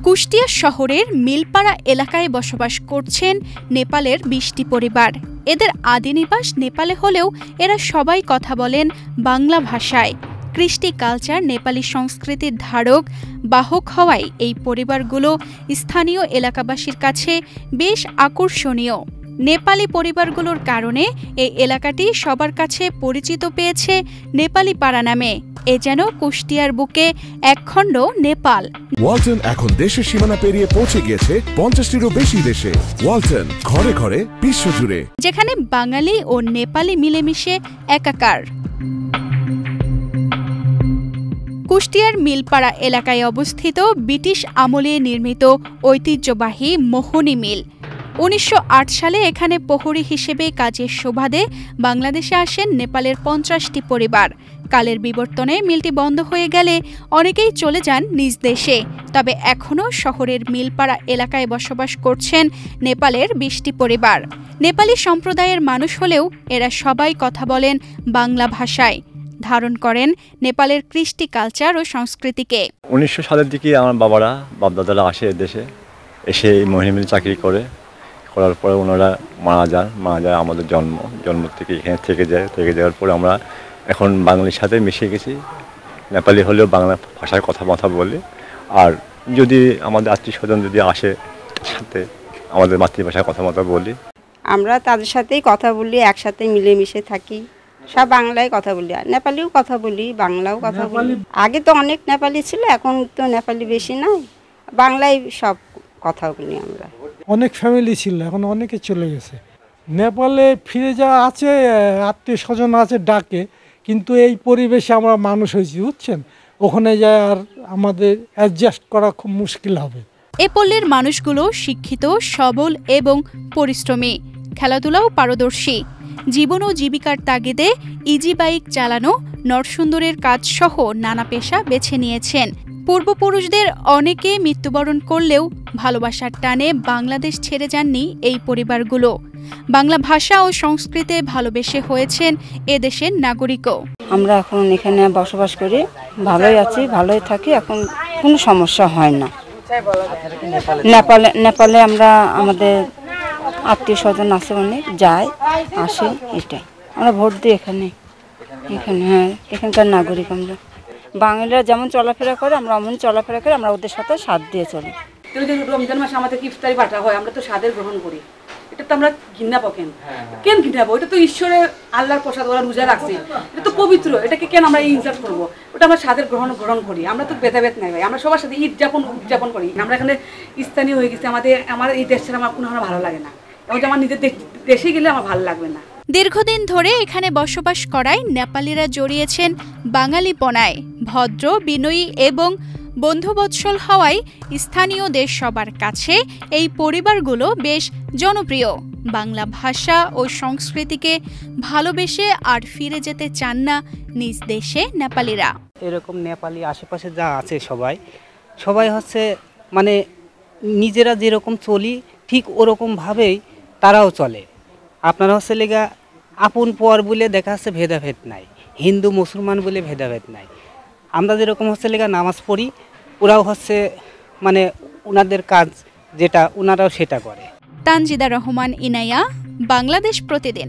কুষ্টিয়া শহরের মিলপাড়া এলাকায় বসবাস করছেন নেপালের ২০টি পরিবার। এদের আদি নিবাস নেপালে হলেও এরা সবাই কথা বলেন বাংলা ভাষায়। কৃষ্টি কালচার নেপালি সংস্কৃতির ধারক বাহক হওয়ায় এই পরিবারগুলো স্থানীয় এলাকাবাসীর কাছে বেশ আকর্ষণীয়। নেপালি পরিবারগুলোর কারণে এই এলাকাটি সবার কাছে পরিচিত পেয়েছে নেপালি পাড়া নামে। এ যেন কুষ্টিয়ার বুকে একখণ্ড নেপাল। ওয়ালটন এখন দেশের সীমানা পেরিয়ে পৌঁছে গিয়েছে ৫০টিরও বেশি দেশে। ওয়ালটন, ঘরে ঘরে বিশ্বজুড়ে, যেখানে বাঙালি ও নেপালি মিলেমিশে একাকার। কুষ্টিয়ার মিলপাড়া এলাকায় অবস্থিত ব্রিটিশ আমলে নির্মিত ঐতিহ্যবাহী মোহনী মিল। ১৯০৮ সালে এখানে প্রহরী হিসেবে কাজের সুবাদে বাংলাদেশে আসেন নেপালের ৫০টি পরিবার। কালের বিবর্তনে মিলটি বন্ধ হয়ে গেলে অনেকেই চলে যান নিজ দেশে। তবে এখনও শহরের মিলপাড়া এলাকায় বসবাস করছেন নেপালের ২০টি পরিবার। নেপালি সম্প্রদায়ের মানুষ হলেও এরা সবাই কথা বলেন বাংলা ভাষায়, ধারণ করেন নেপালের কৃষ্টি কালচার ও সংস্কৃতিকে। ১৯০০ সালের দিকে আমার বাপদাদারা আসে দেশে, এসে মোহিনী মিল চাকরি করার পরে ওনারা মারা যায়। আমাদের জন্ম থেকে এখানে থেকে যাওয়ার পরে আমরা এখন বাঙালির সাথে মিশে গেছি। নেপালি হলেও বাংলা ভাষায় কথা বলি। আর যদি আমাদের আত্মীয় স্বজন যদি আসে সাথে আমাদের মাতৃভাষায় কথা বলি। আমরা তাদের সাথেই কথা বলি, একসাথে মিলেমিশে থাকি। সব বাংলায় কথা বলি, আর নেপালিও কথা বলি, বাংলাও কথা বলি। আগে তো অনেক নেপালি ছিল, এখন তো নেপালি বেশি নাই, বাংলায় সব কথা বলি আমরা। অনেক ফ্যামিলি ছিল, এখন অনেকে চলে গেছে। নেপালে ফিরে যাওয়া আছে, আত্মীয় স্বজন আছে ডাকে, কিন্তু এই পরিবেশে আমরা মানুষ হয়েছি, বুঝছেন, ওখানে যায় আর আমাদের অ্যাডজাস্ট করা খুব মুশকিল হবে। এ পল্লীর মানুষগুলো শিক্ষিত, সবল এবং পরিশ্রমী, খেলাধুলাও পারদর্শী। জীবন ও জীবিকার তাগিদে ইজি বাইক চালানো, নরসুন্দরের কাজ সহ নানা পেশা বেছে নিয়েছেন। পূর্বপুরুষদের অনেকে মৃত্যুবরণ করলেও ভালোবাসার টানে বাংলাদেশ ছেড়ে যাননি এই পরিবারগুলো। বাংলা ভাষা ও সংস্কৃতি ভালোবেসে হয়েছেন এদেশের নাগরিকও। আমরা এখন এখানে বসবাস করি, ভালোই আছি, ভালোই থাকি, এখন কোনো সমস্যা হয় না। নেপালে আমরা আমাদের আত্মীয় স্বজন আছে, অনেক যায় আসে, এটাই আমরা ভোট দিই এখানে। হ্যাঁ, এখানকার নাগরিক আমরা। বাঙালিরা যেমন চলাফেরা করে আমরা অমন চলাফেরা করে, আমরা ওদের সাথে সাথ দিয়ে চলি। রমজান মাসে আমাদের ইফতারি পাঠা হয়, আমরা তো স্বাদের গ্রহণ করি। এটা তো আমরা ঘৃণাবো কেন ঘৃণাবো? এটা তো ঈশ্বরের আল্লাহর প্রসাদ, ওরা রোজা রাখছে, এটা তো পবিত্র, এটাকে কেন আমরা ইনসাল্ট করবো? ওটা আমরা স্বাদের গ্রহণ করি। আমরা তো ভেদাভেদ নাই ভাই, আমরা সবার সাথে ঈদ উদযাপন করি। আমরা এখানে স্থানীয় হয়ে গেছি, আমার এই দেশ ছাড়া আমার কোনো ভালো লাগে না। এবং আমার নিজের দেশে গেলে আমার ভালো লাগবে না। দীর্ঘদিন ধরে এখানে বসবাস করায় নেপালিরা জড়িয়েছেন বাঙালিপনায়। ভদ্র, বিনয়ী এবং বন্ধুবৎসল হওয়ায় স্থানীয় দেশ সবার কাছে এই পরিবারগুলো বেশ জনপ্রিয়। বাংলা ভাষা ও সংস্কৃতিকে ভালোবেসে আর ফিরে যেতে চান না নিজ দেশে নেপালিরা। এরকম নেপালি আশেপাশে যা আছে সবাই হচ্ছে মানে নিজেরা যেরকম চলি ঠিক ওরকমভাবেই তারাও চলে। আপনারা হচ্ছে লেগা আপন পর বলে দেখা যাচ্ছে ভেদাভেদ নাই, হিন্দু মুসলমান বলে ভেদাভেদ নাই। আমরা যেরকম হচ্ছে লেগা নামাজ পড়ি, ওরাও হচ্ছে মানে ওনাদের কাজ যেটা ওনারাও সেটা করে। তানজিদা রহমান, ইনায়া, বাংলাদেশ প্রতিদিন।